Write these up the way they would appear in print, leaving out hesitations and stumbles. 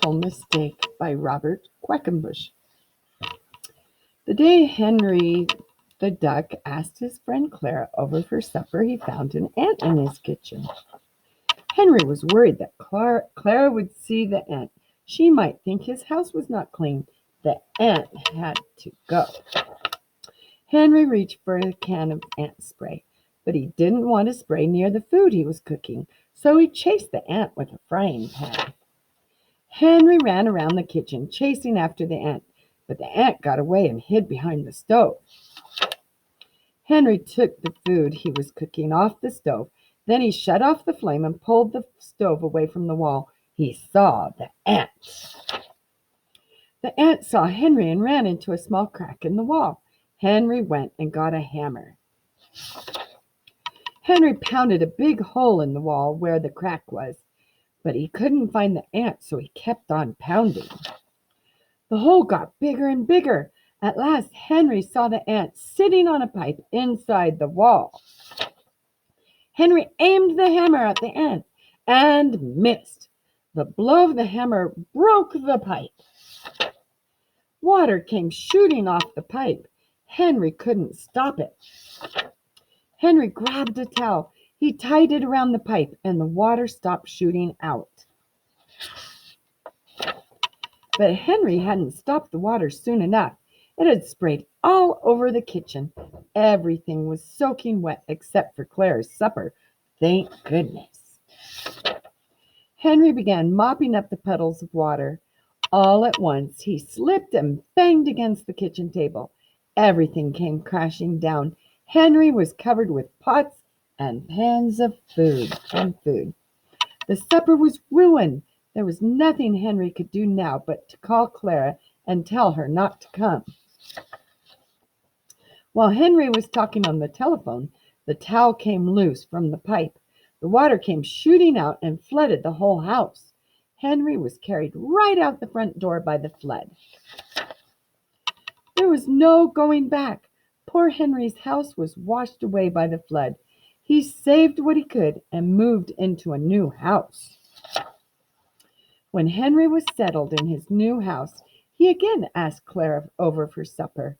Fatal Mistake by Robert Quackenbush. The day Henry the Duck asked his friend Clara over for supper, he found an ant in his kitchen. Henry was worried that Clara would see the ant. She might think his house was not clean. The ant had to go. Henry reached for a can of ant spray, but he didn't want to spray near the food he was cooking, so he chased the ant with a frying pan. Henry ran around the kitchen, chasing after the ant, but the ant got away and hid behind the stove. Henry took the food he was cooking off the stove. Then he shut off the flame and pulled the stove away from the wall. He saw the ant. The ant saw Henry and ran into a small crack in the wall. Henry went and got a hammer. Henry pounded a big hole in the wall where the crack was, but he couldn't find the ant, so he kept on pounding. The hole got bigger and bigger. At last, Henry saw the ant sitting on a pipe inside the wall. Henry aimed the hammer at the ant and missed. The blow of the hammer broke the pipe. Water came shooting off the pipe. Henry couldn't stop it. Henry grabbed a towel. He tied it around the pipe, and the water stopped shooting out. But Henry hadn't stopped the water soon enough. It had sprayed all over the kitchen. Everything was soaking wet except for Clara's supper. Thank goodness. Henry began mopping up the puddles of water. All at once, he slipped and banged against the kitchen table. Everything came crashing down. Henry was covered with pots and pans of food. The supper was ruined. There was nothing Henry could do now but to call Clara and tell her not to come. While Henry was talking on the telephone, the towel came loose from the pipe. The water came shooting out and flooded the whole house. Henry was carried right out the front door by the flood. There was no going back. Poor Henry's house was washed away by the flood. He saved what he could and moved into a new house. When Henry was settled in his new house, he again asked Clara over for supper.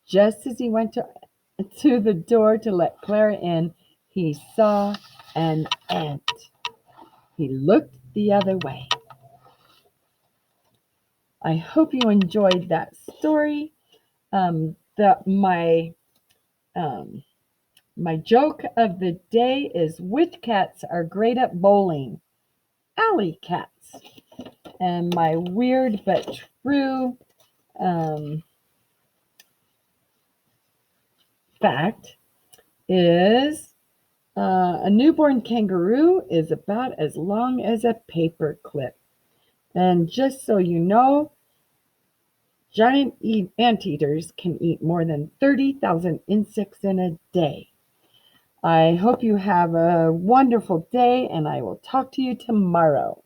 Just as he went to the door to let Clara in, he saw an ant. He looked the other way. I hope you enjoyed that story. My joke of the day is, which cats are great at bowling? Alley cats. And my weird but true fact is a newborn kangaroo is about as long as a paper clip. And just so you know, giant anteaters can eat more than 30,000 insects in a day. I hope you have a wonderful day, and I will talk to you tomorrow.